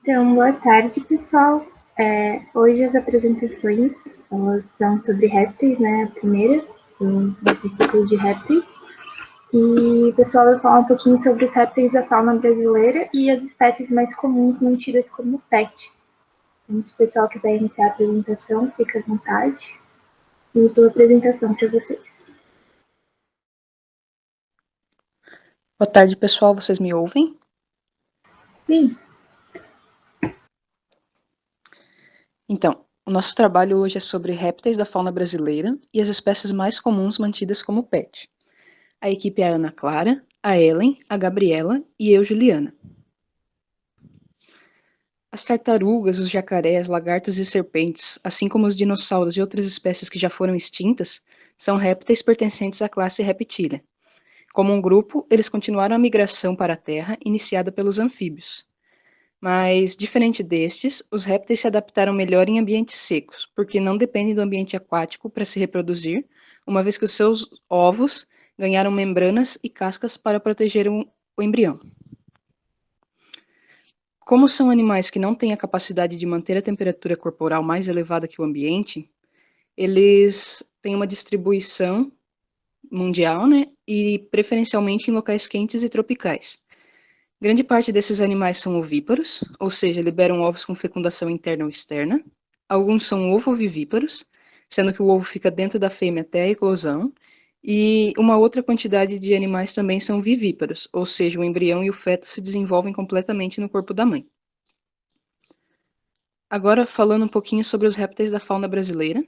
Então, boa tarde, pessoal. Hoje as apresentações elas são sobre répteis, né? A primeira desse ciclo de répteis. E o pessoal vai falar um pouquinho sobre os répteis da fauna brasileira e as espécies mais comuns mantidas como pet. Então, se o pessoal quiser iniciar a apresentação, fica à vontade. E dou a apresentação para vocês. Boa tarde, pessoal. Vocês me ouvem? Sim. Então, o nosso trabalho hoje é sobre répteis da fauna brasileira e as espécies mais comuns mantidas como pet. A equipe é a Ana Clara, a Ellen, a Gabriela e eu, Juliana. As tartarugas, os jacarés, lagartos e serpentes, assim como os dinossauros e outras espécies que já foram extintas, são répteis pertencentes à classe Reptilia. Como um grupo, eles continuaram a migração para a Terra iniciada pelos anfíbios. Mas, diferente destes, os répteis se adaptaram melhor em ambientes secos, porque não dependem do ambiente aquático para se reproduzir, uma vez que os seus ovos ganharam membranas e cascas para proteger o embrião. Como são animais que não têm a capacidade de manter a temperatura corporal mais elevada que o ambiente, eles têm uma distribuição mundial, né, e preferencialmente em locais quentes e tropicais. Grande parte desses animais são ovíparos, ou seja, liberam ovos com fecundação interna ou externa. Alguns são ovovivíparos, sendo que o ovo fica dentro da fêmea até a eclosão. E uma outra quantidade de animais também são vivíparos, ou seja, o embrião e o feto se desenvolvem completamente no corpo da mãe. Agora, falando um pouquinho sobre os répteis da fauna brasileira.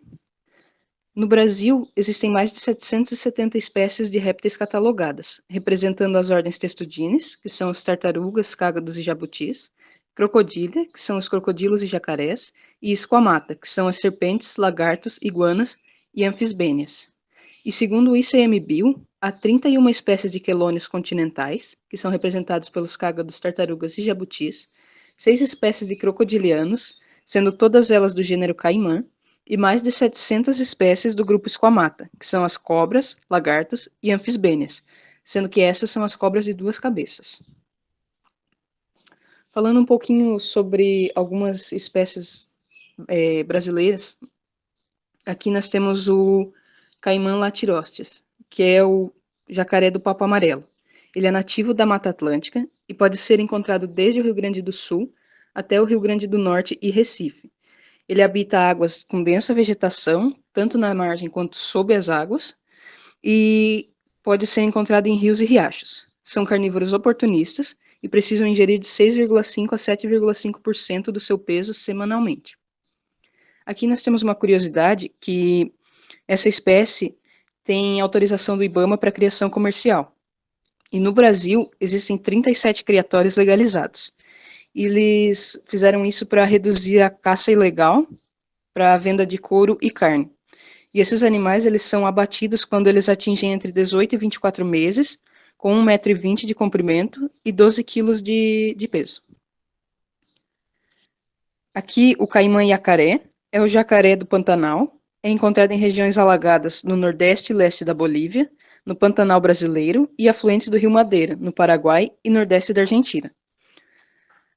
No Brasil, existem mais de 770 espécies de répteis catalogadas, representando as ordens Testudines, que são os tartarugas, cágados e jabutis, Crocodília, que são os crocodilos e jacarés, e Squamata, que são as serpentes, lagartos, iguanas e anfisbênias. E segundo o ICMBio, há 31 espécies de quelônios continentais, que são representados pelos cágados, tartarugas e jabutis, 6 espécies de crocodilianos, sendo todas elas do gênero Caimã, e mais de 700 espécies do grupo Squamata, que são as cobras, lagartos e anfisbênias, sendo que essas são as cobras de duas cabeças. Falando um pouquinho sobre algumas espécies brasileiras, aqui nós temos o Caimã latirostes, que é o jacaré do papo amarelo. Ele é nativo da Mata Atlântica e pode ser encontrado desde o Rio Grande do Sul até o Rio Grande do Norte e Recife. Ele habita águas com densa vegetação, tanto na margem quanto sob as águas, e pode ser encontrado em rios e riachos. São carnívoros oportunistas e precisam ingerir de 6,5 a 7,5% do seu peso semanalmente. Aqui nós temos uma curiosidade que essa espécie tem autorização do IBAMA para criação comercial. E no Brasil existem 37 criatórios legalizados. Eles fizeram isso para reduzir a caça ilegal para a venda de couro e carne. E esses animais eles são abatidos quando eles atingem entre 18 e 24 meses, com 1,20 m de comprimento e 12 kg de peso. Aqui, o caimã yacaré é o jacaré do Pantanal, é encontrado em regiões alagadas no nordeste e leste da Bolívia, no Pantanal brasileiro e afluentes do Rio Madeira, no Paraguai e nordeste da Argentina.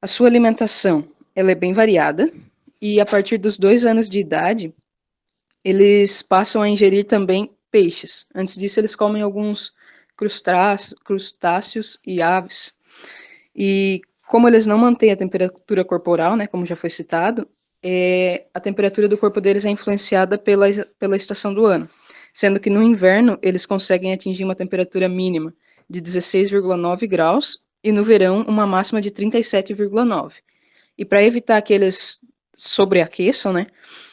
A sua alimentação ela é bem variada e a partir dos 2 anos de idade, eles passam a ingerir também peixes. Antes disso, eles comem alguns crustáceos e aves. E como eles não mantêm a temperatura corporal, né, como já foi citado, a temperatura do corpo deles é influenciada pela estação do ano, sendo que no inverno eles conseguem atingir uma temperatura mínima de 16,9 graus e no verão uma máxima de 37,9. E para evitar que eles sobreaqueçam, né,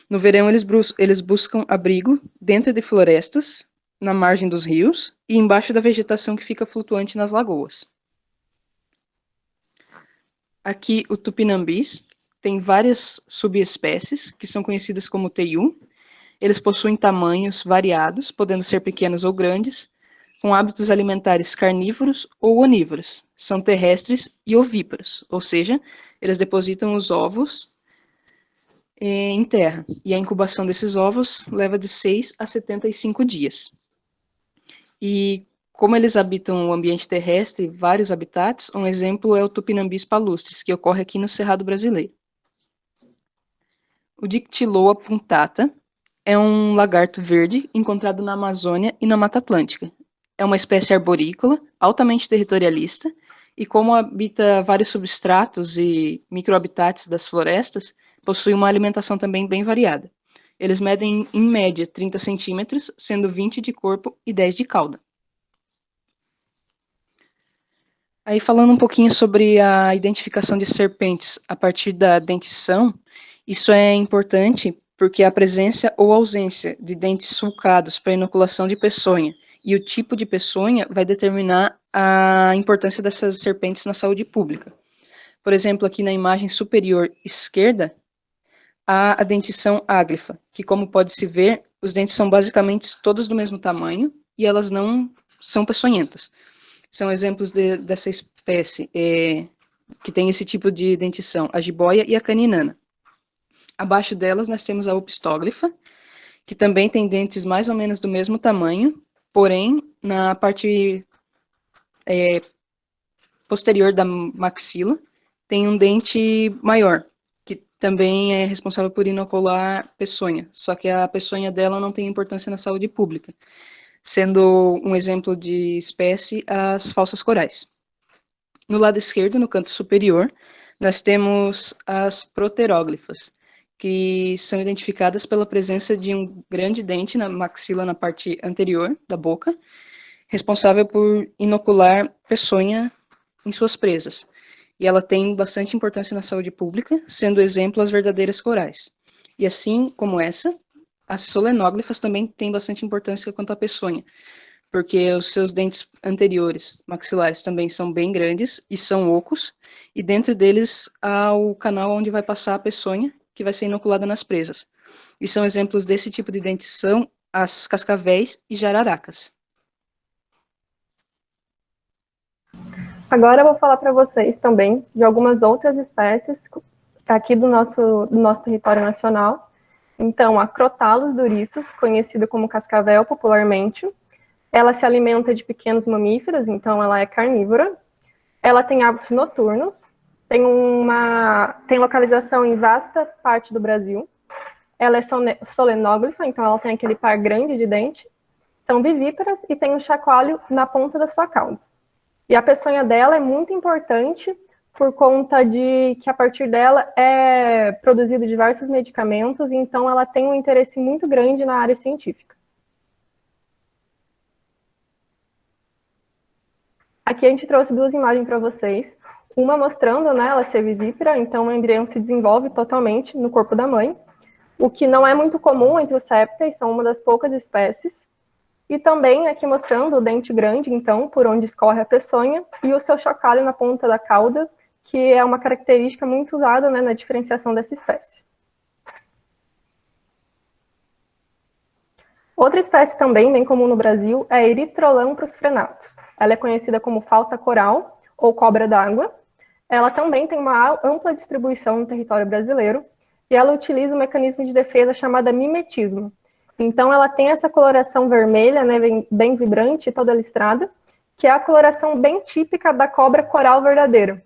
no verão eles buscam abrigo dentro de florestas, na margem dos rios e embaixo da vegetação que fica flutuante nas lagoas. Aqui, o tupinambis tem várias subespécies, que são conhecidas como teiu. Eles possuem tamanhos variados, podendo ser pequenos ou grandes, com hábitos alimentares carnívoros ou onívoros. São terrestres e ovíparos, ou seja, eles depositam os ovos em terra, e a incubação desses ovos leva de 6 a 75 dias. E como eles habitam o ambiente terrestre, vários habitats, um exemplo é o Tupinambis palustres, que ocorre aqui no Cerrado brasileiro. O Dictyloa punctata é um lagarto verde encontrado na Amazônia e na Mata Atlântica. É uma espécie arborícola, altamente territorialista, e como habita vários substratos e microhabitats das florestas, possui uma alimentação também bem variada. Eles medem, em média, 30 centímetros, sendo 20 de corpo e 10 de cauda. Aí, falando um pouquinho sobre a identificação de serpentes a partir da dentição, isso é importante porque a presença ou ausência de dentes sulcados para inoculação de peçonha e o tipo de peçonha vai determinar a importância dessas serpentes na saúde pública. Por exemplo, aqui na imagem superior esquerda, há a dentição áglifa, que, como pode-se ver, os dentes são basicamente todos do mesmo tamanho e elas não são peçonhentas. São exemplos dessa espécie que tem esse tipo de dentição, a jiboia e a caninana. Abaixo delas nós temos a opistóglifa, que também tem dentes mais ou menos do mesmo tamanho, porém na parte posterior da maxila tem um dente maior, que também é responsável por inocular peçonha, só que a peçonha dela não tem importância na saúde pública, sendo um exemplo de espécie as falsas corais. No lado esquerdo, no canto superior, nós temos as proteróglifas, que são identificadas pela presença de um grande dente na maxila na parte anterior da boca, responsável por inocular peçonha em suas presas. E ela tem bastante importância na saúde pública, sendo exemplo as verdadeiras corais. E assim como essa, as solenóglifas também têm bastante importância quanto à peçonha, porque os seus dentes anteriores, maxilares, também são bem grandes e são ocos, e dentro deles há o canal onde vai passar a peçonha, que vai ser inoculada nas presas. E são exemplos desse tipo de dentição as cascavéis e jararacas. Agora eu vou falar para vocês também de algumas outras espécies aqui do nosso território nacional. Então, a Crotalus durissus, conhecida como cascavel popularmente, ela se alimenta de pequenos mamíferos, então ela é carnívora. Ela tem hábitos noturnos, tem localização em vasta parte do Brasil. Ela é solenóglifa, então ela tem aquele par grande de dente. São vivíparas e tem um chacoalho na ponta da sua cauda. E a peçonha dela é muito importante por conta de que a partir dela é produzido diversos medicamentos, então ela tem um interesse muito grande na área científica. Aqui a gente trouxe duas imagens para vocês, uma mostrando, né, ela ser vivípara, então o embrião se desenvolve totalmente no corpo da mãe, o que não é muito comum entre os répteis, são uma das poucas espécies. E também aqui mostrando o dente grande, então, por onde escorre a peçonha, e o seu chocalho na ponta da cauda, que é uma característica muito usada, né, na diferenciação dessa espécie. Outra espécie também bem comum no Brasil é a Erythrolampros frenatus. Ela é conhecida como falsa coral ou cobra d'água. Ela também tem uma ampla distribuição no território brasileiro e ela utiliza um mecanismo de defesa chamado mimetismo. Então, ela tem essa coloração vermelha, né, bem vibrante, toda listrada, que é a coloração bem típica da cobra coral verdadeira.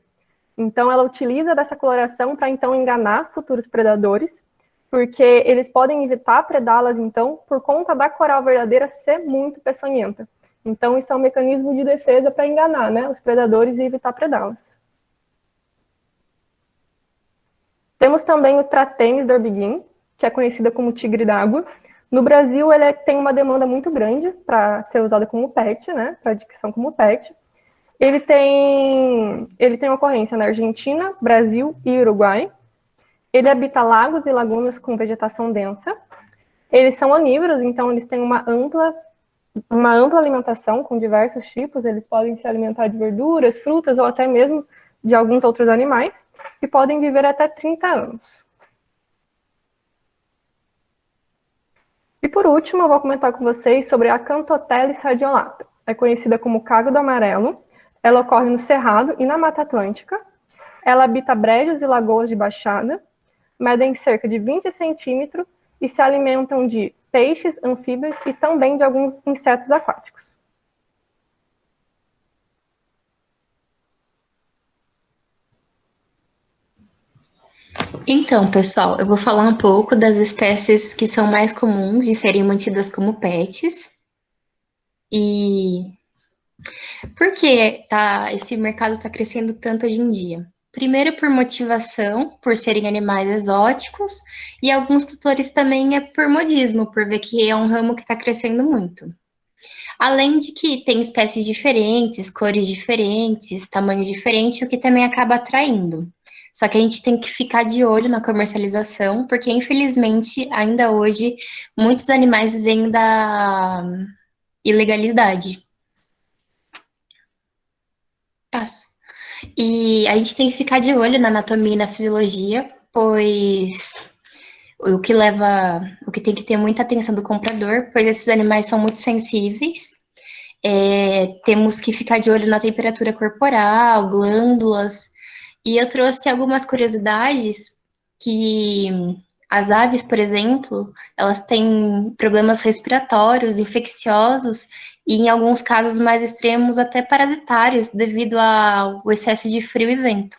Então, ela utiliza dessa coloração para, então, enganar futuros predadores, porque eles podem evitar predá-las, então, por conta da coral verdadeira ser muito peçonhenta. Então, isso é um mecanismo de defesa para enganar, né, os predadores e evitar predá-las. Temos também o Tratênis dorbigin, que é conhecida como tigre d'água. No Brasil, ele tem uma demanda muito grande para ser usada como pet, né, para adquisição como pet. Ele tem ocorrência na Argentina, Brasil e Uruguai. Ele habita lagos e lagunas com vegetação densa. Eles são onívoros, então eles têm uma ampla alimentação com diversos tipos. Eles podem se alimentar de verduras, frutas ou até mesmo de alguns outros animais e podem viver até 30 anos. E por último, eu vou comentar com vocês sobre a Acanthotheles radiolata. É conhecida como cágado amarelo. Ela ocorre no Cerrado e na Mata Atlântica. Ela habita brejos e lagoas de baixada, medem cerca de 20 centímetros e se alimentam de peixes, anfíbios e também de alguns insetos aquáticos. Então, pessoal, eu vou falar um pouco das espécies que são mais comuns de serem mantidas como pets. E por que esse mercado está crescendo tanto hoje em dia? Primeiro por motivação, por serem animais exóticos, e alguns tutores também é por modismo, por ver que é um ramo que está crescendo muito. Além de que tem espécies diferentes, cores diferentes, tamanhos diferentes, o que também acaba atraindo. Só que a gente tem que ficar de olho na comercialização, porque infelizmente, ainda hoje, muitos animais vêm da ilegalidade. Passa. E a gente tem que ficar de olho na anatomia e na fisiologia, pois o que tem que ter muita atenção do comprador, pois esses animais são muito sensíveis. Temos que ficar de olho na temperatura corporal, glândulas. E eu trouxe algumas curiosidades que as aves, por exemplo, elas têm problemas respiratórios, infecciosos e, em alguns casos mais extremos, até parasitários, devido ao excesso de frio e vento.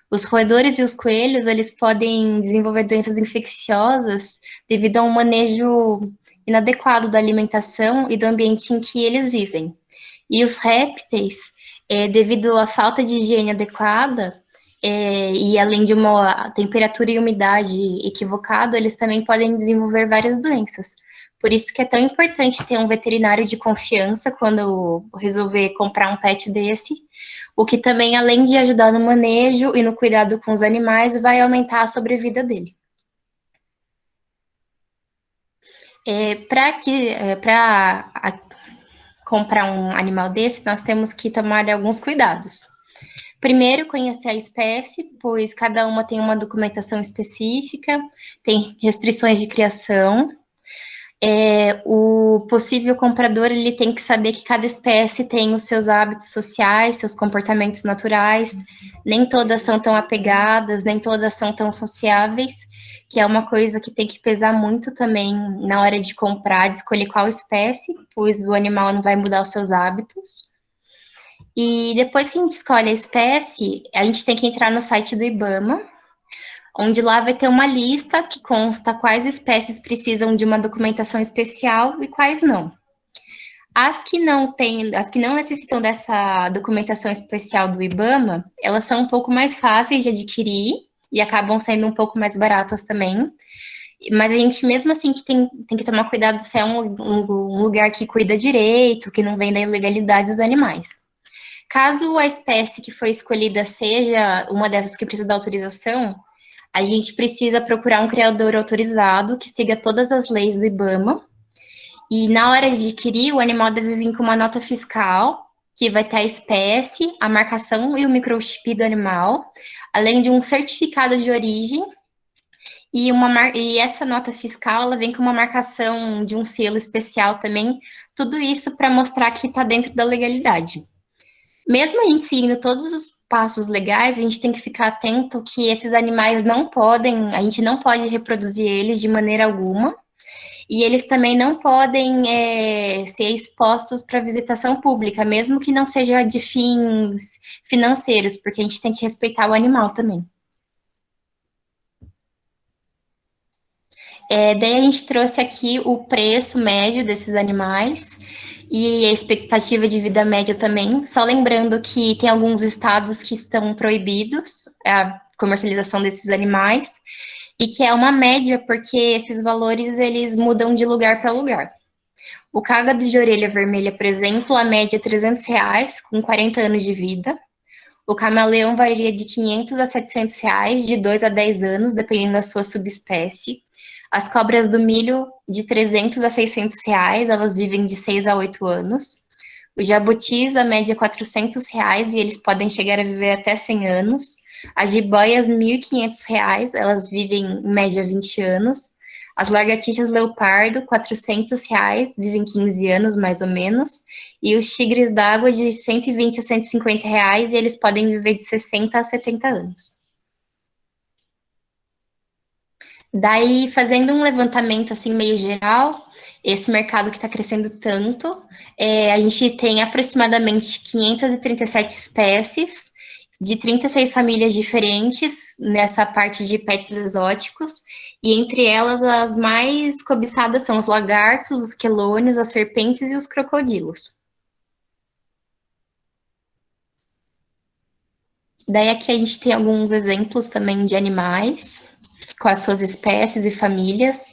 Os roedores e os coelhos, eles podem desenvolver doenças infecciosas devido a um manejo inadequado da alimentação e do ambiente em que eles vivem. E os répteis, devido à falta de higiene adequada, e além de uma temperatura e umidade equivocada, eles também podem desenvolver várias doenças. Por isso que é tão importante ter um veterinário de confiança quando resolver comprar um pet desse, o que também, além de ajudar no manejo e no cuidado com os animais, vai aumentar a sobrevida dele. Para comprar um animal desse, nós temos que tomar alguns cuidados. Primeiro, conhecer a espécie, pois cada uma tem uma documentação específica, tem restrições de criação. O possível comprador, ele tem que saber que cada espécie tem os seus hábitos sociais, seus comportamentos naturais, nem todas são tão apegadas, nem todas são tão sociáveis, que é uma coisa que tem que pesar muito também na hora de comprar, de escolher qual espécie, pois o animal não vai mudar os seus hábitos. E depois que a gente escolhe a espécie, a gente tem que entrar no site do IBAMA, onde lá vai ter uma lista que consta quais espécies precisam de uma documentação especial e quais não. As que não necessitam dessa documentação especial do IBAMA, elas são um pouco mais fáceis de adquirir e acabam sendo um pouco mais baratas também. Mas a gente, mesmo assim, tem que tomar cuidado se é um lugar que cuida direito, que não vem da ilegalidade dos animais. Caso a espécie que foi escolhida seja uma dessas que precisa da autorização, a gente precisa procurar um criador autorizado que siga todas as leis do IBAMA. E na hora de adquirir, o animal deve vir com uma nota fiscal, que vai ter a espécie, a marcação e o microchip do animal, além de um certificado de origem. E essa nota fiscal, ela vem com uma marcação de um selo especial também, tudo isso para mostrar que está dentro da legalidade. Mesmo a gente seguindo todos os passos legais, a gente tem que ficar atento que esses animais a gente não pode reproduzir eles de maneira alguma, e eles também não podem ser expostos para visitação pública, mesmo que não seja de fins financeiros, porque a gente tem que respeitar o animal também. Daí a gente trouxe aqui o preço médio desses animais e a expectativa de vida média também. Só lembrando que tem alguns estados que estão proibidos a comercialização desses animais e que é uma média porque esses valores eles mudam de lugar para lugar. O cágado de orelha vermelha, por exemplo, a média é R$300 com 40 anos de vida. O camaleão varia de R$500 a R$700, de 2 a 10 anos, dependendo da sua subespécie. As cobras do milho, de R$300 a R$600, elas vivem de 6 a 8 anos. Os jabutis, a média é R$400 e eles podem chegar a viver até 100 anos. As jiboias, R$1.500, elas vivem em média 20 anos. As lagartixas leopardo, R$400, vivem 15 anos mais ou menos. E os tigres d'água de R$120 a R$150 e eles podem viver de 60 a 70 anos. Daí, fazendo um levantamento assim meio geral, esse mercado que está crescendo tanto, a gente tem aproximadamente 537 espécies de 36 famílias diferentes nessa parte de pets exóticos, e entre elas as mais cobiçadas são os lagartos, os quelônios, as serpentes e os crocodilos. Daí aqui a gente tem alguns exemplos também de animais, com as suas espécies e famílias.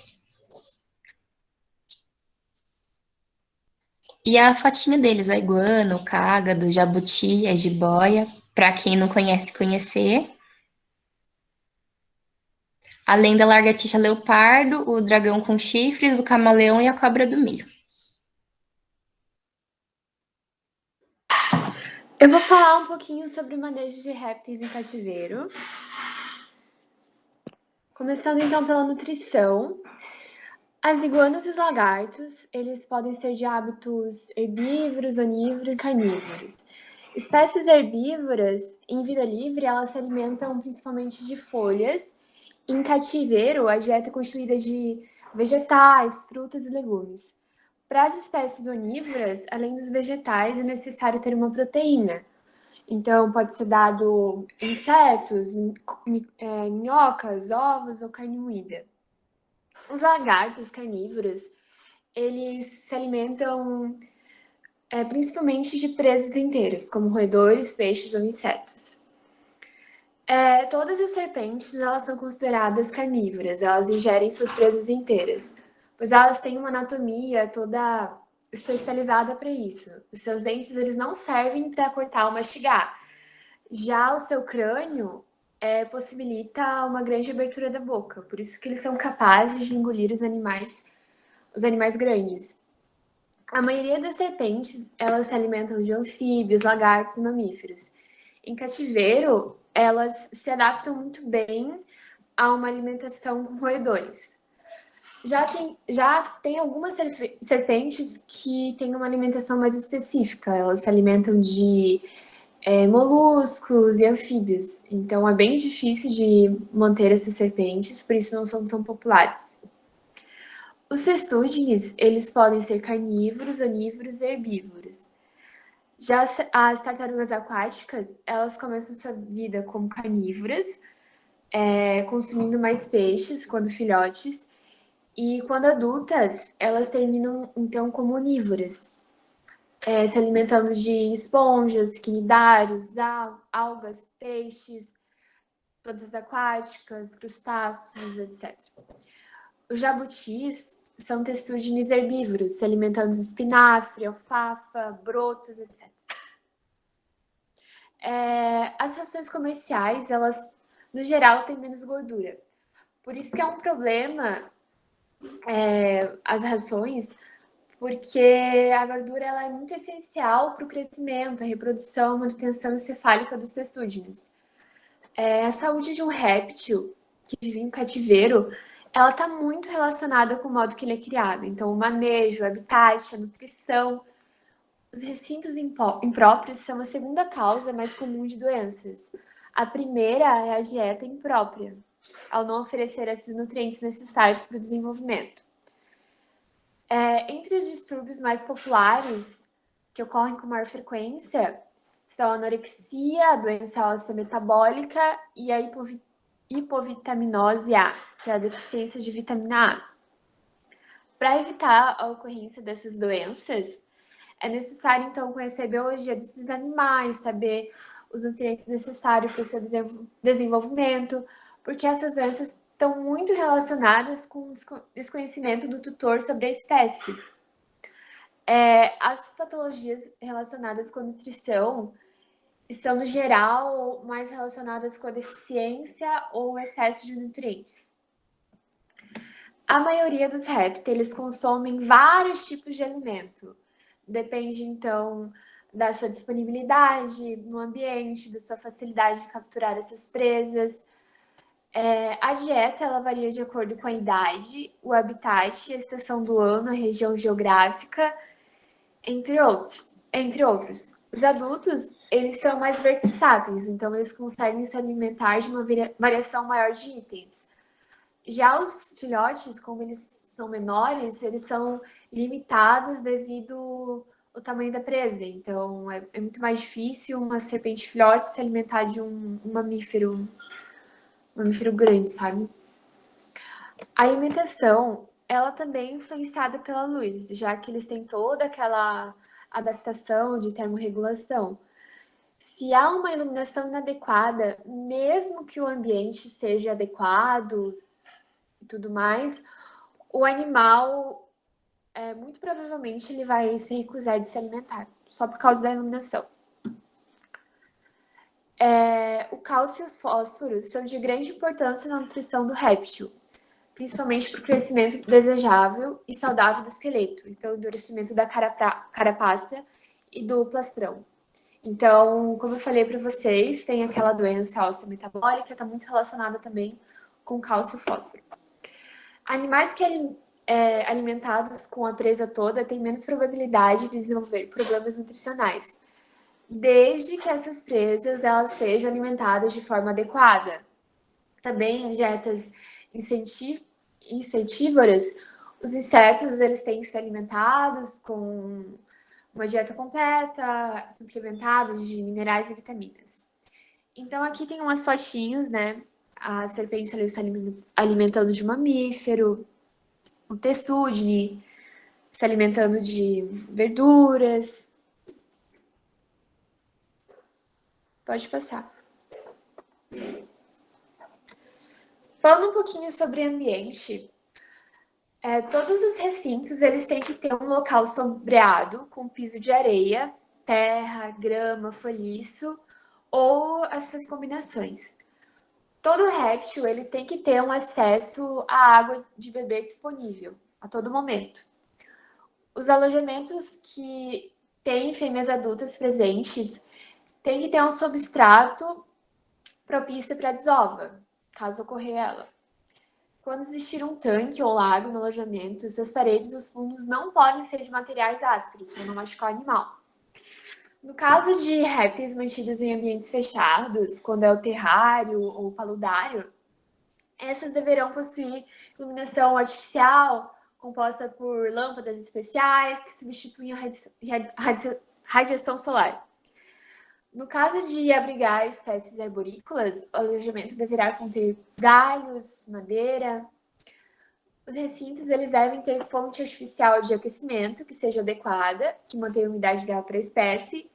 E a fotinho deles, a iguana, o cágado, o jabuti, a jiboia, para quem não conhece, conhecer. Além da lagartixa leopardo, o dragão com chifres, o camaleão e a cobra do milho. Eu vou falar um pouquinho sobre o manejo de répteis em cativeiro. Começando então pela nutrição. As iguanas e os lagartos, eles podem ser de hábitos herbívoros, onívoros e carnívoros. Espécies herbívoras, em vida livre, elas se alimentam principalmente de folhas. Em cativeiro, a dieta é constituída de vegetais, frutas e legumes. Para as espécies onívoras, além dos vegetais, é necessário ter uma proteína. Então, pode ser dado insetos, minhocas, ovos ou carne moída. Os lagartos carnívoros, eles se alimentam principalmente de presas inteiras, como roedores, peixes ou insetos. Todas as serpentes, elas são consideradas carnívoras, elas ingerem suas presas inteiras, pois elas têm uma anatomia toda especializada para isso. Os seus dentes, eles não servem para cortar ou mastigar. Já o seu crânio possibilita uma grande abertura da boca, por isso que eles são capazes de engolir os animais grandes. A maioria das serpentes, elas se alimentam de anfíbios, lagartos e mamíferos. Em cativeiro, elas se adaptam muito bem a uma alimentação com roedores. Já tem algumas serpentes que têm uma alimentação mais específica. Elas se alimentam de moluscos e anfíbios. Então, é bem difícil de manter essas serpentes, por isso não são tão populares. Os cestúdines, eles podem ser carnívoros, onívoros e herbívoros. Já as tartarugas aquáticas, elas começam sua vida como carnívoras, consumindo mais peixes quando filhotes, e quando adultas, elas terminam então como onívoras, se alimentando de esponjas, quinidários, algas, peixes, plantas aquáticas, crustáceos, etc. Os jabutis são testúdines herbívoros, se alimentando de espinafre, alfafa, brotos, etc. As rações comerciais, elas, no geral, têm menos gordura. Por isso que é um problema as rações, porque a gordura ela é muito essencial para o crescimento, a reprodução, a manutenção encefálica dos testúdines. A saúde de um réptil que vive em cativeiro, ela está muito relacionada com o modo que ele é criado. Então, o manejo, o habitat, a nutrição. Os recintos impróprios são a segunda causa mais comum de doenças. A primeira é a dieta imprópria, ao não oferecer esses nutrientes necessários para o desenvolvimento. Entre os distúrbios mais populares, que ocorrem com maior frequência, estão a anorexia, a doença óssea metabólica e a hipovitaminose A, que é a deficiência de vitamina A. Para evitar a ocorrência dessas doenças, é necessário, então, conhecer a biologia desses animais, saber os nutrientes necessários para o seu desenvolvimento, porque essas doenças estão muito relacionadas com o desconhecimento do tutor sobre a espécie. As patologias relacionadas com a nutrição estão, no geral, mais relacionadas com a deficiência ou excesso de nutrientes. A maioria dos répteis consomem vários tipos de alimento. Depende, então, da sua disponibilidade no ambiente, da sua facilidade de capturar essas presas. A dieta ela varia de acordo com a idade, o habitat, a estação do ano, a região geográfica, entre outros. Os adultos, eles são mais versáteis, então eles conseguem se alimentar de uma variação maior de itens. Já os filhotes, como eles são menores, eles são limitados devido o tamanho da presa. Então, é muito mais difícil uma serpente filhote se alimentar de um mamífero grande, sabe? A alimentação, ela também é influenciada pela luz, já que eles têm toda aquela adaptação de termorregulação. Se há uma iluminação inadequada, mesmo que o ambiente seja adequado e tudo mais, o animal, muito provavelmente, ele vai se recusar de se alimentar, só por causa da iluminação. O cálcio e os fósforos são de grande importância na nutrição do réptil, principalmente para o crescimento desejável e saudável do esqueleto e pelo endurecimento da carapaça e do plastrão. Então, como eu falei para vocês, tem aquela doença ósseo-metabólica, está muito relacionada também com cálcio e fósforo. Animais que alimentados com a presa toda têm menos probabilidade de desenvolver problemas nutricionais, desde que essas presas elas sejam alimentadas de forma adequada. Também em dietas insetívoras, os insetos eles têm que ser alimentados com uma dieta completa, suplementados de minerais e vitaminas. Então, aqui tem umas fotinhos, né? A serpente ali está alimentando de mamífero, o testudine se alimentando de verduras. Pode passar. Falando um pouquinho sobre ambiente, todos os recintos eles têm que ter um local sombreado, com piso de areia, terra, grama, folhiço, ou essas combinações. Todo réptil ele tem que ter um acesso à água de beber disponível, a todo momento. Os alojamentos que têm fêmeas adultas presentes têm que ter um substrato propício para a desova, caso ocorrer ela. Quando existir um tanque ou lago no alojamento, as paredes e os fundos não podem ser de materiais ásperos para não machucar o animal. No caso de répteis mantidos em ambientes fechados, quando é o terrário ou o paludário, essas deverão possuir iluminação artificial, composta por lâmpadas especiais que substituem a radiação solar. No caso de abrigar espécies arborícolas, o alojamento deverá conter galhos, madeira. Os recintos eles devem ter fonte artificial de aquecimento que seja adequada, que mantenha a umidade ideal para a espécie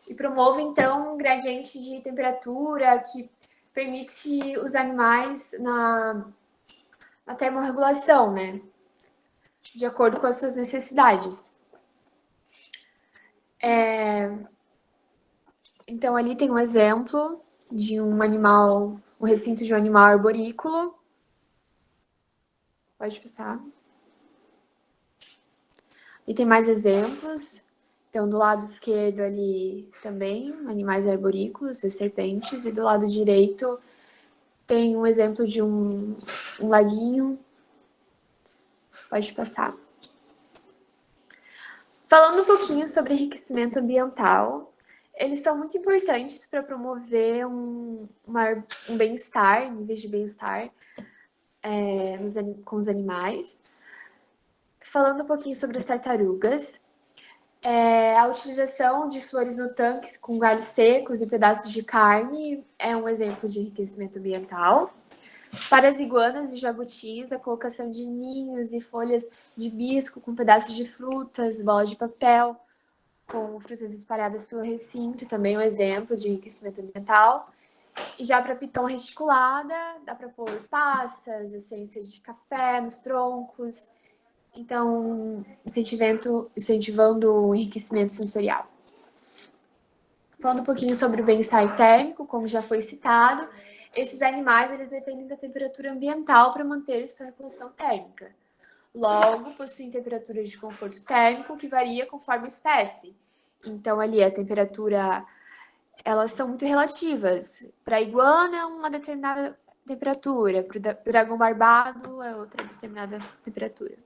e promova, então, um gradiente de temperatura que permite os animais na termorregulação, né? De acordo com as suas necessidades. Então, ali tem um exemplo de um animal, o recinto de um animal arborícola. Pode passar. E tem mais exemplos. Então, do lado esquerdo ali também, animais arborícolas e serpentes. E do lado direito tem um exemplo de um laguinho. Pode passar. Falando um pouquinho sobre enriquecimento ambiental, eles são muito importantes para promover um bem-estar, níveis de bem-estar com os animais. Falando um pouquinho sobre as tartarugas, a utilização de flores no tanque com galhos secos e pedaços de carne é um exemplo de enriquecimento ambiental. Para as iguanas e jabutis, a colocação de ninhos e folhas de hibisco com pedaços de frutas, bolas de papel, com frutas espalhadas pelo recinto, também um exemplo de enriquecimento ambiental. E já para a piton reticulada, dá para pôr passas, essências de café nos troncos. Então, incentivando o enriquecimento sensorial. Falando um pouquinho sobre o bem-estar térmico, como já foi citado, esses animais eles dependem da temperatura ambiental para manter sua regulação térmica. Logo, possuem temperaturas de conforto térmico que varia conforme a espécie. Então, ali a temperatura, elas são muito relativas. Para a iguana, uma determinada temperatura. Para o dragão barbado, é outra determinada temperatura.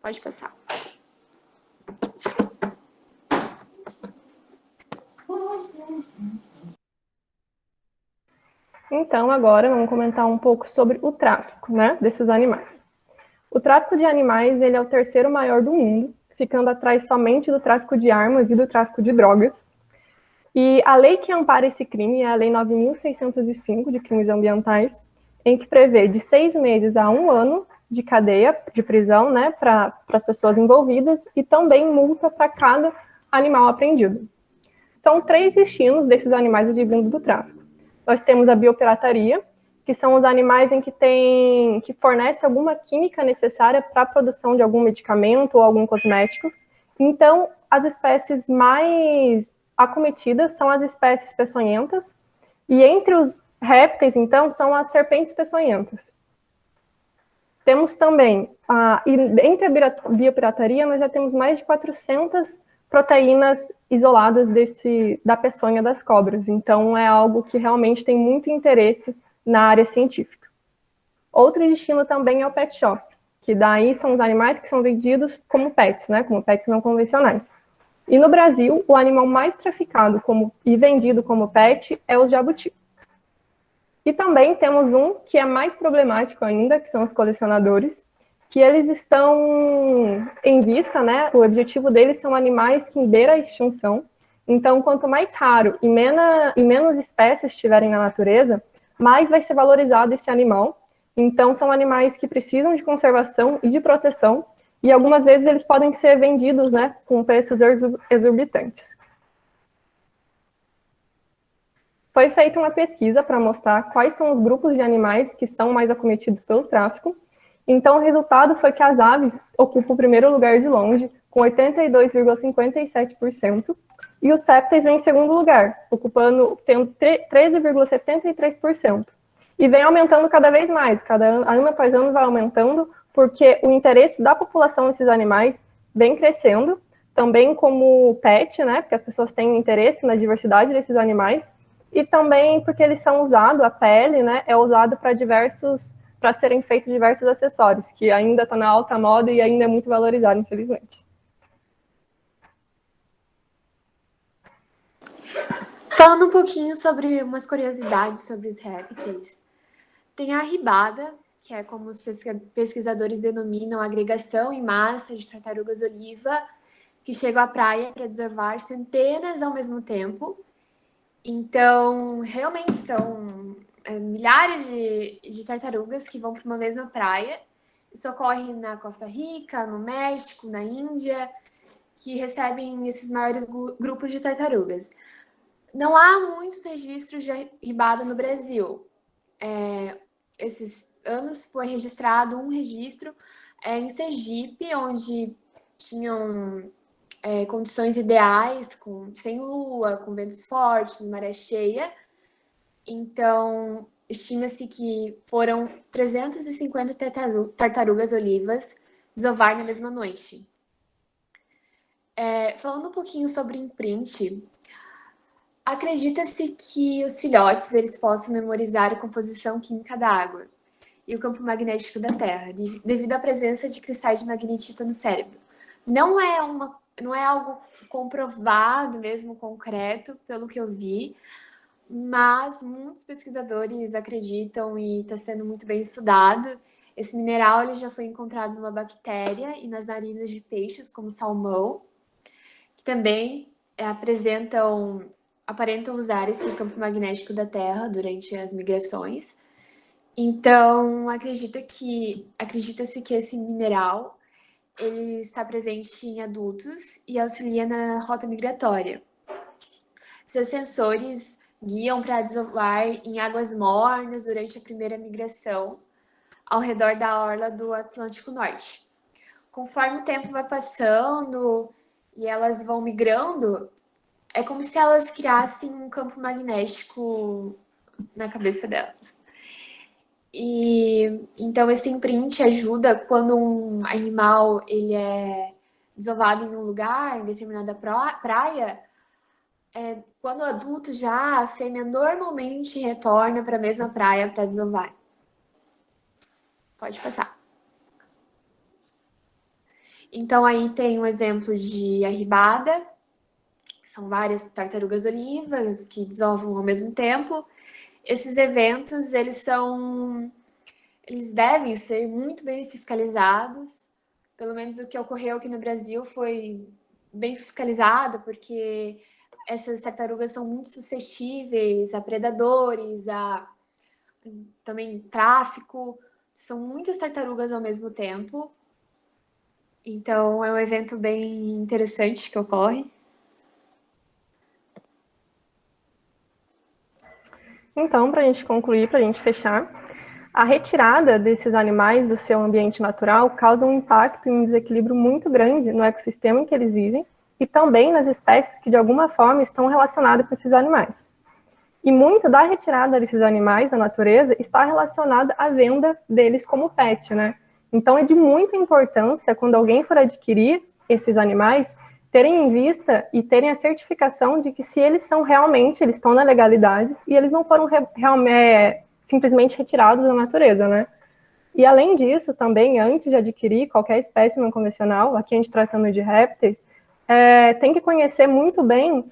Pode passar. Então, agora vamos comentar um pouco sobre o tráfico, né, desses animais. O tráfico de animais ele é o terceiro maior do mundo ficando atrás somente do tráfico de armas e do tráfico de drogas. E a lei que ampara esse crime é a Lei 9.605 de crimes ambientais, em que prevê de 6 meses a 1 ano de cadeia, de prisão, né, para as pessoas envolvidas, e também multa para cada animal apreendido. São 3 destinos desses animais advindos do tráfico. Nós temos a biopirataria, que são os animais em que fornece alguma química necessária para a produção de algum medicamento ou algum cosmético. Então, as espécies mais acometidas são as espécies peçonhentas, e entre os répteis, então, são as serpentes peçonhentas. Temos também, entre a biopirataria, nós já temos mais de 400 proteínas isoladas da peçonha das cobras. Então, é algo que realmente tem muito interesse na área científica. Outro destino também é o pet shop, que daí são os animais que são vendidos como pets, né, como pets não convencionais. E no Brasil, o animal mais traficado e vendido como pet é o jabuti. E também temos um que é mais problemático ainda, que são os colecionadores, que eles estão em vista, né? O objetivo deles são animais que beiram a extinção. Então, quanto mais raro e menos espécies tiverem na natureza, mais vai ser valorizado esse animal. Então, são animais que precisam de conservação e de proteção, e algumas vezes eles podem ser vendidos, né, com preços exorbitantes. Foi feita uma pesquisa para mostrar quais são os grupos de animais que são mais acometidos pelo tráfico. Então, o resultado foi que as aves ocupam o primeiro lugar de longe, com 82,57%, e os répteis vêm em segundo lugar, tendo 13,73%. E vem aumentando cada vez mais, ano após ano vai aumentando, porque o interesse da população nesses animais vem crescendo, também como pet, né, porque as pessoas têm interesse na diversidade desses animais, e também porque eles são usados, a pele, né, é usado para serem feitos diversos acessórios, que ainda está na alta moda e ainda é muito valorizado, infelizmente. Falando um pouquinho sobre umas curiosidades sobre os répteis, tem a arribada, que é como os pesquisadores denominam a agregação em massa de tartarugas-oliva, que chegam à praia para desovar centenas ao mesmo tempo. Então, realmente são milhares de tartarugas que vão para uma mesma praia. Isso ocorre na Costa Rica, no México, na Índia, que recebem esses maiores grupos de tartarugas. Não há muitos registros de arribada no Brasil. Esses anos foi registrado um registro em Sergipe, onde tinham condições ideais, sem lua, com ventos fortes, maré cheia. Então, estima-se que foram 350 tartarugas olivas desovar na mesma noite. Falando um pouquinho sobre imprint, acredita-se que os filhotes eles possam memorizar a composição química da água e o campo magnético da Terra, devido à presença de cristais de magnetita no cérebro. Não é algo comprovado mesmo, concreto, pelo que eu vi, mas muitos pesquisadores acreditam e está sendo muito bem estudado. Esse mineral ele já foi encontrado numa bactéria e nas narinas de peixes, como salmão, que também aparentam usar esse campo magnético da Terra durante as migrações. Então, acredita-se que esse mineral ele está presente em adultos e auxilia na rota migratória. Seus sensores guiam para desovar em águas mornas durante a primeira migração ao redor da orla do Atlântico Norte. Conforme o tempo vai passando e elas vão migrando, é como se elas criassem um campo magnético na cabeça delas. E então esse imprint ajuda quando um animal ele é desovado em um lugar, em determinada praia, quando adulto já, a fêmea normalmente retorna para a mesma praia para desovar. Pode passar. Então aí tem um exemplo de arribada. São várias tartarugas olivas que desovam ao mesmo tempo. Esses eventos, eles devem ser muito bem fiscalizados, pelo menos o que ocorreu aqui no Brasil foi bem fiscalizado, porque essas tartarugas são muito suscetíveis a predadores, a também tráfico. São muitas tartarugas ao mesmo tempo. Então, é um evento bem interessante que ocorre. Então, para a gente concluir, para a gente fechar, a retirada desses animais do seu ambiente natural causa um impacto e um desequilíbrio muito grande no ecossistema em que eles vivem e também nas espécies que, de alguma forma, estão relacionadas com esses animais. E muito da retirada desses animais da natureza está relacionada à venda deles como pet, né? Então, é de muita importância, quando alguém for adquirir esses animais, terem em vista e terem a certificação de que se eles são realmente, eles estão na legalidade e eles não foram simplesmente retirados da natureza, né? E além disso, também, antes de adquirir qualquer espécie não convencional, aqui a gente tratando de répteis, tem que conhecer muito bem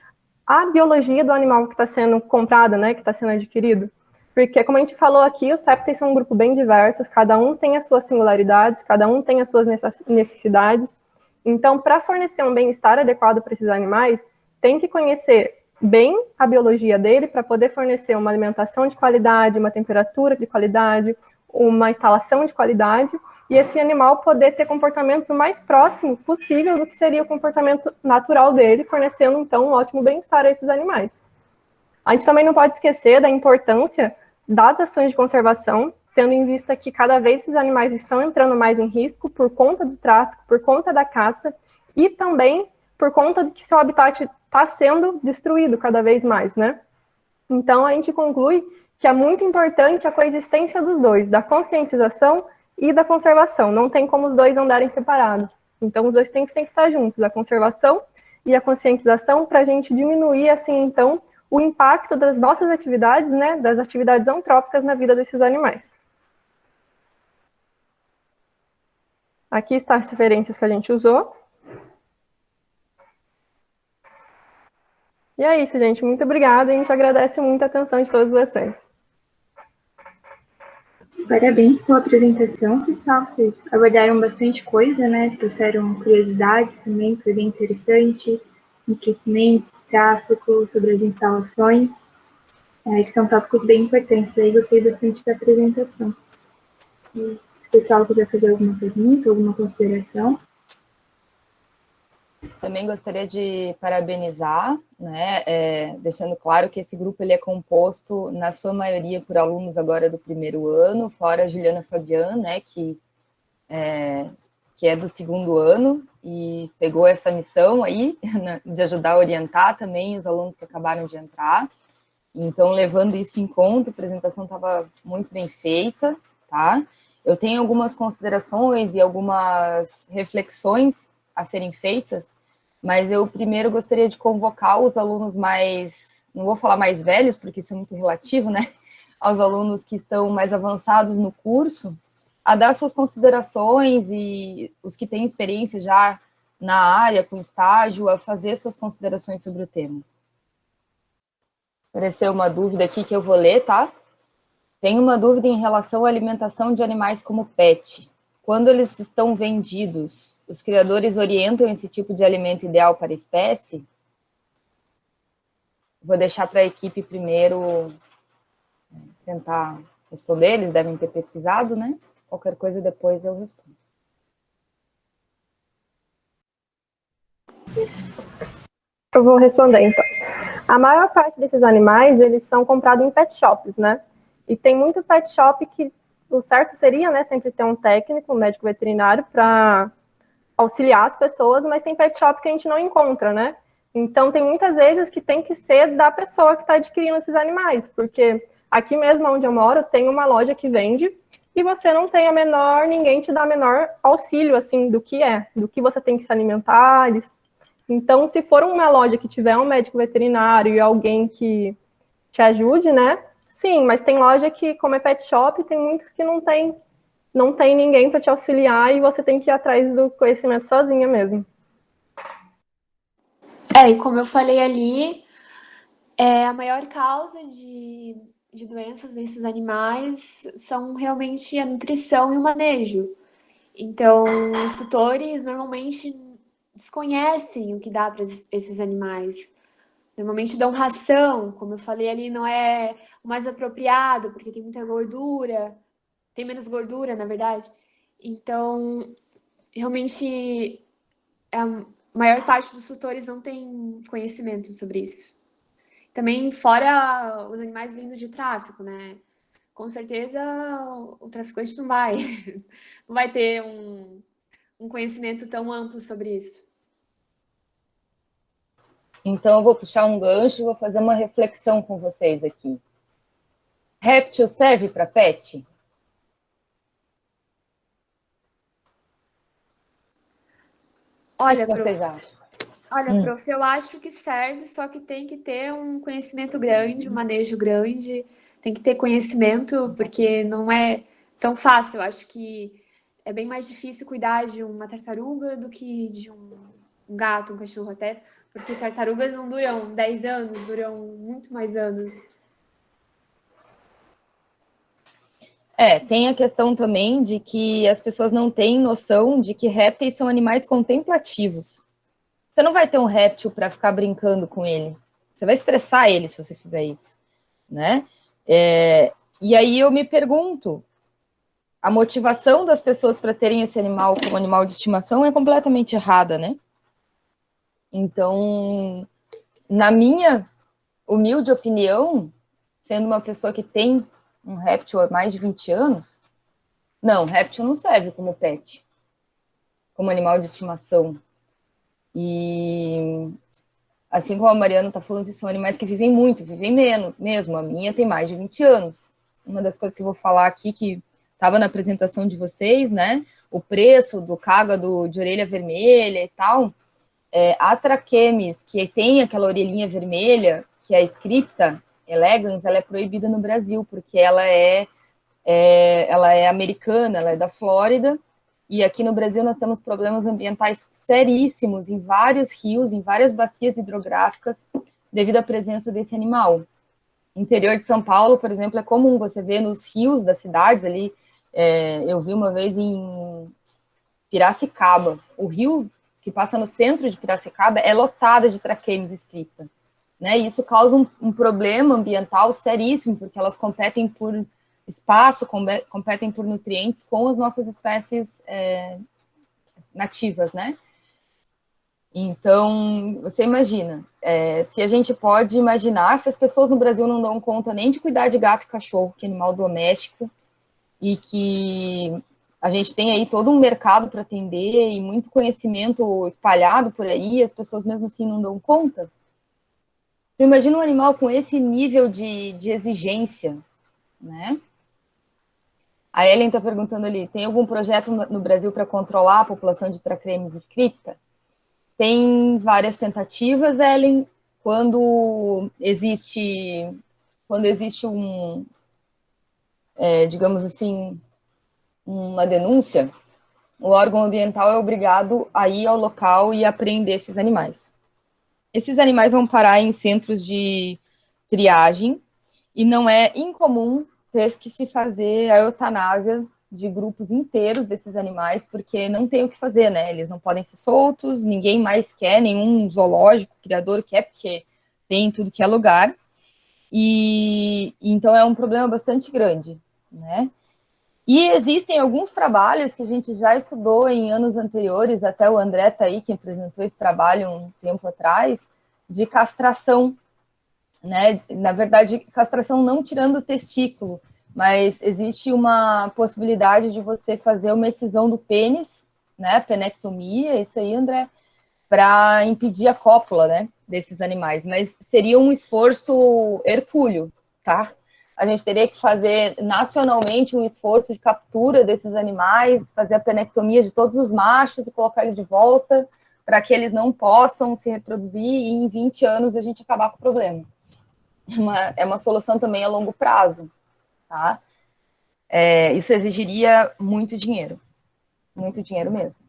a biologia do animal que está sendo comprado, né, que está sendo adquirido. Porque, como a gente falou aqui, os répteis são um grupo bem diverso, cada um tem as suas singularidades, cada um tem as suas necessidades. Então, para fornecer um bem-estar adequado para esses animais, tem que conhecer bem a biologia dele para poder fornecer uma alimentação de qualidade, uma temperatura de qualidade, uma instalação de qualidade, e esse animal poder ter comportamentos o mais próximo possível do que seria o comportamento natural dele, fornecendo, então, um ótimo bem-estar a esses animais. A gente também não pode esquecer da importância das ações de conservação, tendo em vista que cada vez esses animais estão entrando mais em risco por conta do tráfico, por conta da caça, e também por conta de que seu habitat está sendo destruído cada vez mais, né? Então, a gente conclui que é muito importante a coexistência dos dois, da conscientização e da conservação. Não tem como os dois andarem separados. Então, os dois têm que estar juntos, a conservação e a conscientização, para a gente diminuir, assim, então, o impacto das nossas atividades, né, das atividades antrópicas na vida desses animais. Aqui estão as referências que a gente usou. E é isso, gente. Muito obrigada. A gente agradece muito a atenção de todos vocês. Parabéns pela apresentação, pessoal. Vocês abordaram bastante coisa, né? Trouxeram curiosidades também, foi bem interessante. Enriquecimento, tráfego, sobre as instalações, que são tópicos bem importantes. Aí gostei bastante da apresentação. E, se o pessoal quiser fazer alguma pergunta, alguma consideração. Também gostaria de parabenizar, né, deixando claro que esse grupo ele é composto, na sua maioria, por alunos agora do primeiro ano, fora a Juliana Fabian, né, que é do segundo ano, e pegou essa missão aí, né, de ajudar a orientar também os alunos que acabaram de entrar. Então, levando isso em conta, a apresentação estava muito bem feita, tá? Eu tenho algumas considerações e algumas reflexões a serem feitas, mas eu primeiro gostaria de convocar os alunos mais, não vou falar mais velhos, porque isso é muito relativo, né? Aos alunos que estão mais avançados no curso, a dar suas considerações, e os que têm experiência já na área, com estágio, a fazer suas considerações sobre o tema. Apareceu uma dúvida aqui que eu vou ler, tá? Tem uma dúvida em relação à alimentação de animais como pet. Quando eles estão vendidos, os criadores orientam esse tipo de alimento ideal para a espécie? Vou deixar para a equipe primeiro tentar responder, eles devem ter pesquisado, né? Qualquer coisa depois eu respondo. Eu vou responder, então. A maior parte desses animais, eles são comprados em pet shops, né? E tem muito pet shop que o certo seria, né, sempre ter um técnico, um médico veterinário para auxiliar as pessoas, mas tem pet shop que a gente não encontra, né? Então, tem muitas vezes que tem que ser da pessoa que está adquirindo esses animais, porque aqui mesmo onde eu moro tem uma loja que vende e você não tem ninguém te dá menor auxílio, assim, do que você tem que se alimentar. Então, se for uma loja que tiver um médico veterinário e alguém que te ajude, né? Sim, mas tem loja que, como é pet shop, tem muitos que não tem ninguém para te auxiliar e você tem que ir atrás do conhecimento sozinha mesmo. E como eu falei ali, a maior causa de doenças nesses animais são realmente a nutrição e o manejo. Então, os tutores normalmente desconhecem o que dá para esses animais. Normalmente dão ração, como eu falei ali, não é o mais apropriado, porque tem muita gordura, tem menos gordura, na verdade. Então, realmente, a maior parte dos tutores não tem conhecimento sobre isso. Também fora os animais vindo de tráfico, né? Com certeza o traficante não vai ter um conhecimento tão amplo sobre isso. Então, eu vou puxar um gancho e vou fazer uma reflexão com vocês aqui. Réptil serve para pet? Olha, O que vocês acham? prof, eu acho que serve, só que tem que ter um conhecimento grande, um manejo grande, tem que ter conhecimento, porque não é tão fácil. Eu acho que é bem mais difícil cuidar de uma tartaruga do que de um gato, um cachorro até, porque tartarugas não duram 10 anos, duram muito mais anos. Tem a questão também de que as pessoas não têm noção de que répteis são animais contemplativos. Você não vai ter um réptil para ficar brincando com ele. Você vai estressar ele se você fizer isso, né? E aí eu me pergunto, a motivação das pessoas para terem esse animal como animal de estimação é completamente errada, né? Então, na minha humilde opinião, sendo uma pessoa que tem um réptil há mais de 20 anos, não, réptil não serve como pet, como animal de estimação. E assim como a Mariana está falando, são animais que vivem muito, vivem menos mesmo. A minha tem mais de 20 anos. Uma das coisas que eu vou falar aqui, que estava na apresentação de vocês, né? O preço do cágado de orelha vermelha e tal. A Trachemis, que tem aquela orelhinha vermelha, que é a Scripta elegans, ela é proibida no Brasil, porque ela é americana, ela é da Flórida, e aqui no Brasil nós temos problemas ambientais seríssimos em vários rios, em várias bacias hidrográficas, devido à presença desse animal. No interior de São Paulo, por exemplo, é comum você ver nos rios das cidades ali, eu vi uma vez em Piracicaba, o rio que passa no centro de Piracicaba é lotado de Trachemis scripta, né? E isso causa um problema ambiental seríssimo, porque elas competem por espaço, competem por nutrientes com as nossas espécies nativas, né? Então, você imagina, se a gente pode imaginar, se as pessoas no Brasil não dão conta nem de cuidar de gato e cachorro, que é animal doméstico, e que a gente tem aí todo um mercado para atender e muito conhecimento espalhado por aí, as pessoas mesmo assim não dão conta. Então, imagina um animal com esse nível de exigência, né? A Ellen está perguntando ali, tem algum projeto no Brasil para controlar a população de Trachemis scripta? Tem várias tentativas, Ellen. Quando existe digamos assim, uma denúncia, o órgão ambiental é obrigado a ir ao local e apreender esses animais. Esses animais vão parar em centros de triagem e não é incomum ter que se fazer a eutanásia de grupos inteiros desses animais, porque não tem o que fazer, né? Eles não podem ser soltos, ninguém mais quer, nenhum zoológico, criador quer, porque tem tudo que é lugar. E então é um problema bastante grande, né? E existem alguns trabalhos que a gente já estudou em anos anteriores, até o André está aí, que apresentou esse trabalho um tempo atrás, de castração, né? Na verdade, castração não tirando o testículo, mas existe uma possibilidade de você fazer uma excisão do pênis, né? Penectomia, isso aí, André, para impedir a cópula, né? Desses animais, mas seria um esforço hercúleo, tá? A gente teria que fazer nacionalmente um esforço de captura desses animais, fazer a penectomia de todos os machos e colocar eles de volta para que eles não possam se reproduzir e em 20 anos a gente acabar com o problema. É uma solução também a longo prazo, tá? Isso exigiria muito dinheiro mesmo.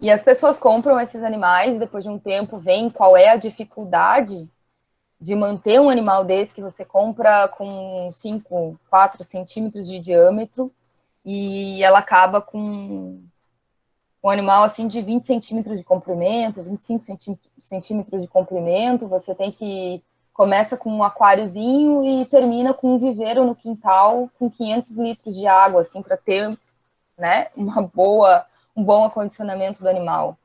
E as pessoas compram esses animais, depois de um tempo veem qual é a dificuldade de manter um animal desse que você compra com 4 centímetros de diâmetro e ela acaba com um animal assim de 20 centímetros de comprimento, 25 centímetros de comprimento. Você tem que começa com um aquáriozinho e termina com um viveiro no quintal com 500 litros de água, assim, para ter, né, um bom acondicionamento do animal.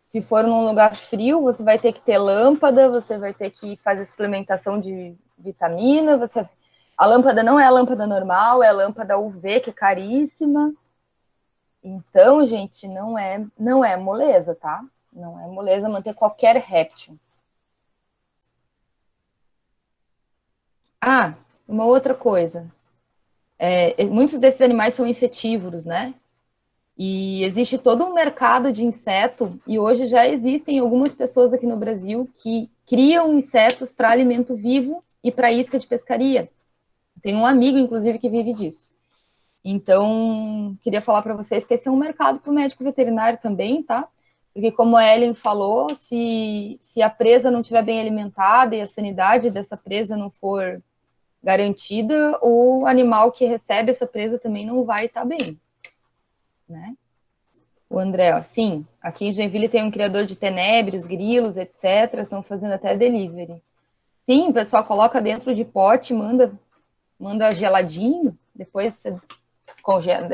Se for num lugar frio, você vai ter que ter lâmpada, você vai ter que fazer suplementação de vitamina. A lâmpada não é a lâmpada normal, é a lâmpada UV, que é caríssima. Então, gente, não é moleza, tá? Não é moleza manter qualquer réptil. Ah, uma outra coisa. Muitos desses animais são insetívoros, né? E existe todo um mercado de inseto, e hoje já existem algumas pessoas aqui no Brasil que criam insetos para alimento vivo e para isca de pescaria. Tem um amigo, inclusive, que vive disso. Então, queria falar para vocês que esse é um mercado para o médico veterinário também, tá? Porque, como a Ellen falou, se a presa não estiver bem alimentada e a sanidade dessa presa não for garantida, o animal que recebe essa presa também não vai estar bem, né? O André, ó, sim, aqui em Joinville tem um criador de tenebres, grilos, etc. Estão fazendo até delivery. Sim, o pessoal coloca dentro de pote, manda geladinho, depois você descongela,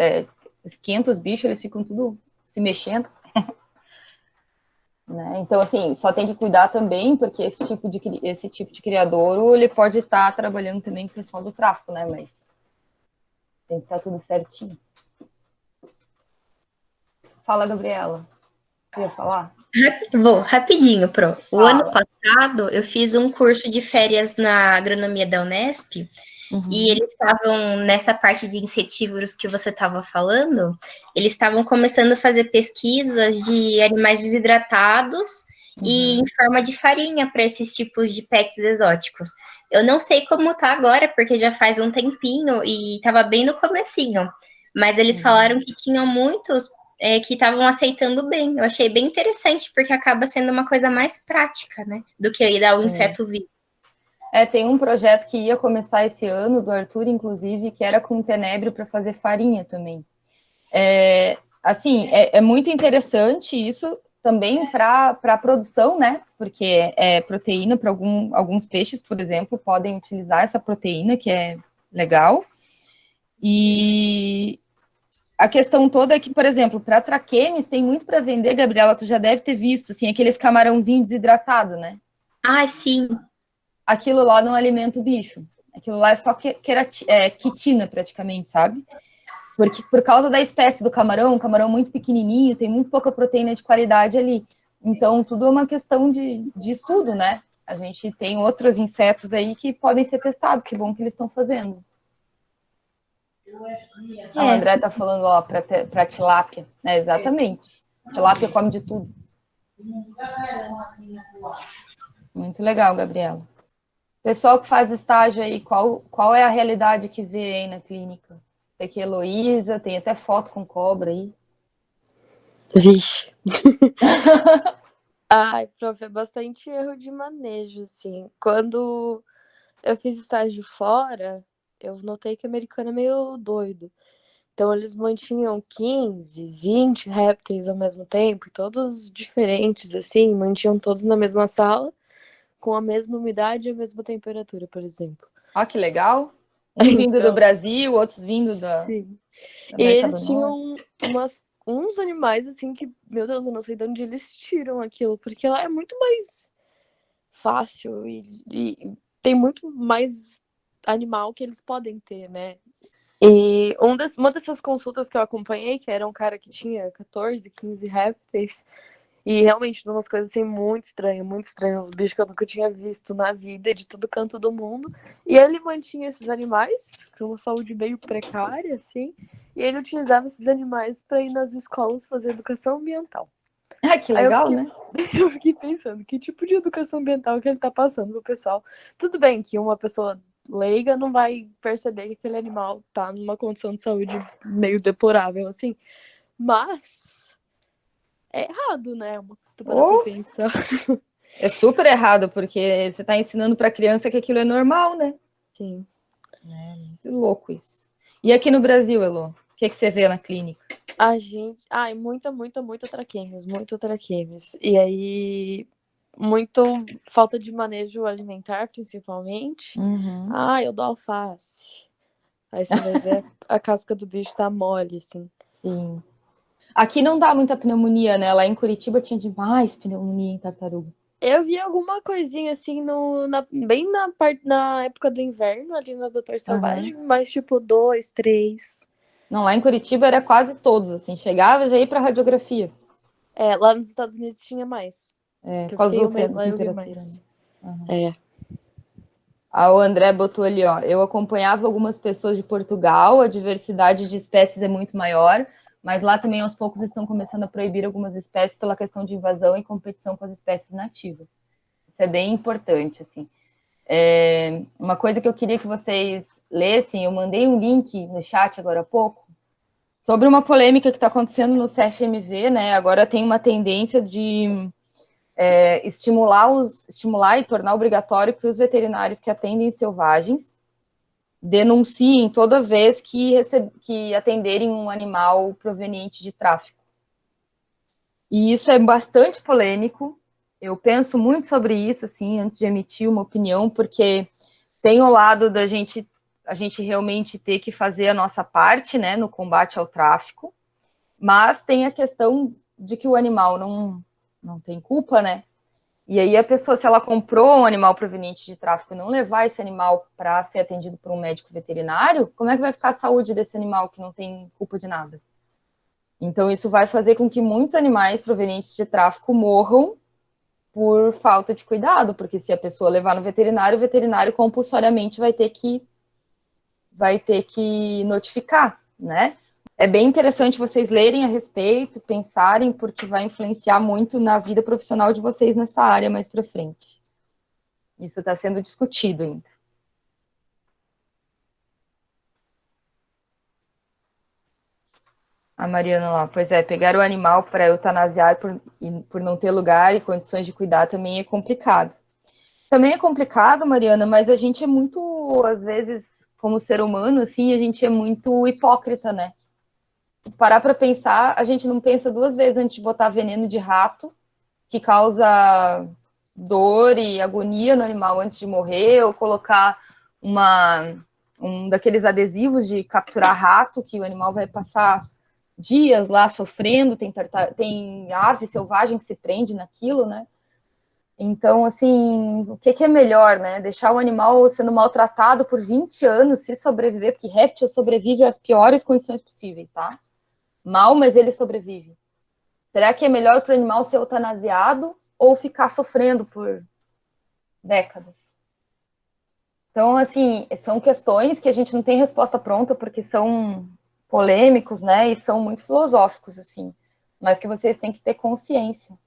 esquenta os bichos, eles ficam tudo se mexendo. Né? Então, assim, só tem que cuidar também, porque esse tipo de criadouro, ele pode estar trabalhando também com o pessoal do tráfico, né? Mas tem que estar tudo certinho. Fala, Gabriela. Queria falar? Vou, rapidinho, Pro. O Fala. ano passado, eu fiz um curso de férias na agronomia da Unesp, e eles estavam, nessa parte de insetívoros que você estava falando, eles estavam começando a fazer pesquisas de animais desidratados e em forma de farinha para esses tipos de pets exóticos. Eu não sei como tá agora, porque já faz um tempinho e estava bem no comecinho, mas eles falaram que tinham muitos que estavam aceitando bem. Eu achei bem interessante, porque acaba sendo uma coisa mais prática, né, do que ir dar o inseto vivo. Tem um projeto que ia começar esse ano, do Arthur, inclusive, que era com tenebro para fazer farinha também. Assim, é muito interessante isso também para a produção, né? Porque é proteína para alguns peixes, por exemplo, podem utilizar essa proteína, que é legal. E a questão toda é que, por exemplo, para traquemes tem muito para vender, Gabriela, tu já deve ter visto, assim, aqueles camarãozinhos desidratados, né? Ah, sim. Aquilo lá não alimenta o bicho. Aquilo lá é só quitina, praticamente, sabe? Porque por causa da espécie do camarão, um camarão muito pequenininho, tem muito pouca proteína de qualidade ali. Então, tudo é uma questão de estudo, né? A gente tem outros insetos aí que podem ser testados, que bom que eles estão fazendo. O André tá falando, ó, para tilápia. Exatamente. Tilápia come de tudo. Muito legal, Gabriela. Pessoal que faz estágio aí, qual é a realidade que vê aí na clínica? Tem aqui Heloísa, tem até foto com cobra aí. Vixe. Ai, prof, é bastante erro de manejo, assim. Quando eu fiz estágio fora, eu notei que o americano é meio doido. Então, eles mantinham 15, 20 répteis ao mesmo tempo, todos diferentes, assim, mantinham todos na mesma sala, com a mesma umidade e a mesma temperatura, por exemplo. Ó, que legal. Uns vindo do Brasil, outros vindo da Sim. da E América eles do tinham uns animais, assim, que, meu Deus, eu não sei de onde eles tiram aquilo, porque lá é muito mais fácil e tem muito mais animal que eles podem ter, né? E uma dessas consultas que eu acompanhei, que era um cara que tinha 14, 15 répteis, e realmente umas coisas assim muito estranhas, uns bichos que eu nunca tinha visto na vida, de todo canto do mundo. E ele mantinha esses animais com uma saúde meio precária, assim, e ele utilizava esses animais para ir nas escolas fazer educação ambiental. Que legal, né? Eu fiquei pensando, que tipo de educação ambiental que ele tá passando pro pessoal? Tudo bem que uma pessoa leiga não vai perceber que aquele animal tá numa condição de saúde meio deplorável, assim, mas é errado, né? Uma coisa pra pensar. É super errado, porque você tá ensinando pra criança que aquilo é normal, né? Sim. Muito louco isso. E aqui no Brasil, Elô? que você vê na clínica? A gente... Ai, muita traquemes. E aí, muito falta de manejo alimentar, principalmente. Uhum. Eu dou alface. Aí você vai ver a casca do bicho tá mole, assim. Sim. Aqui não dá muita pneumonia, né? Lá em Curitiba tinha demais pneumonia em tartaruga. Eu vi alguma coisinha assim bem na época do inverno, ali no Doutor Selvagem, mas tipo 2, 3. Não, lá em Curitiba era quase todos, assim. Chegava já ia pra radiografia. Lá nos Estados Unidos tinha mais. É, Que eu por causa fiquei do um mês da lá e eu vi temperatura. mais. Né? O André botou ali, ó. Eu acompanhava algumas pessoas de Portugal, a diversidade de espécies é muito maior, mas lá também aos poucos estão começando a proibir algumas espécies pela questão de invasão e competição com as espécies nativas. Isso é bem importante, assim. Uma coisa que eu queria que vocês lessem, eu mandei um link no chat agora há pouco, sobre uma polêmica que está acontecendo no CFMV, né? Agora tem uma tendência de estimular e tornar obrigatório que os veterinários que atendem selvagens denunciem toda vez que atenderem um animal proveniente de tráfico. E isso é bastante polêmico. Eu penso muito sobre isso, assim, antes de emitir uma opinião, porque tem o lado da a gente realmente ter que fazer a nossa parte, né, no combate ao tráfico, mas tem a questão de que o animal não tem culpa, né? E aí a pessoa, se ela comprou um animal proveniente de tráfico e não levar esse animal para ser atendido por um médico veterinário, como é que vai ficar a saúde desse animal que não tem culpa de nada? Então isso vai fazer com que muitos animais provenientes de tráfico morram por falta de cuidado, porque se a pessoa levar no veterinário, o veterinário compulsoriamente vai ter que notificar, né? É bem interessante vocês lerem a respeito, pensarem, porque vai influenciar muito na vida profissional de vocês nessa área mais para frente. Isso está sendo discutido ainda. A Mariana lá, pois é, pegar o animal para eutanasiar por não ter lugar e condições de cuidar também é complicado. Também é complicado, Mariana, mas a gente é muito, às vezes, como ser humano, assim, a gente é muito hipócrita, né? Se parar para pensar, a gente não pensa duas vezes antes de botar veneno de rato, que causa dor e agonia no animal antes de morrer, ou colocar um daqueles adesivos de capturar rato, que o animal vai passar dias lá sofrendo, tem ave selvagem que se prende naquilo, né? Então, assim, o que é melhor, né? Deixar o animal sendo maltratado por 20 anos, se sobreviver, porque réptil sobrevive às piores condições possíveis, tá? Mal, mas ele sobrevive. Será que é melhor para o animal ser eutanasiado ou ficar sofrendo por décadas? Então, assim, são questões que a gente não tem resposta pronta, porque são polêmicos, né? E são muito filosóficos, assim. Mas que vocês têm que ter consciência,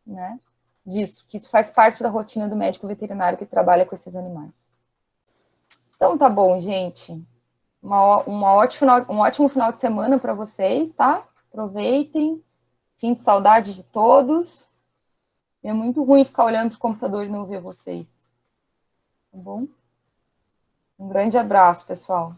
né? Disso, que isso faz parte da rotina do médico veterinário que trabalha com esses animais. Então, tá bom, gente. Um ótimo final de semana para vocês, tá? Aproveitem. Sinto saudade de todos. É muito ruim ficar olhando para o computador e não ver vocês. Tá bom? Um grande abraço, pessoal.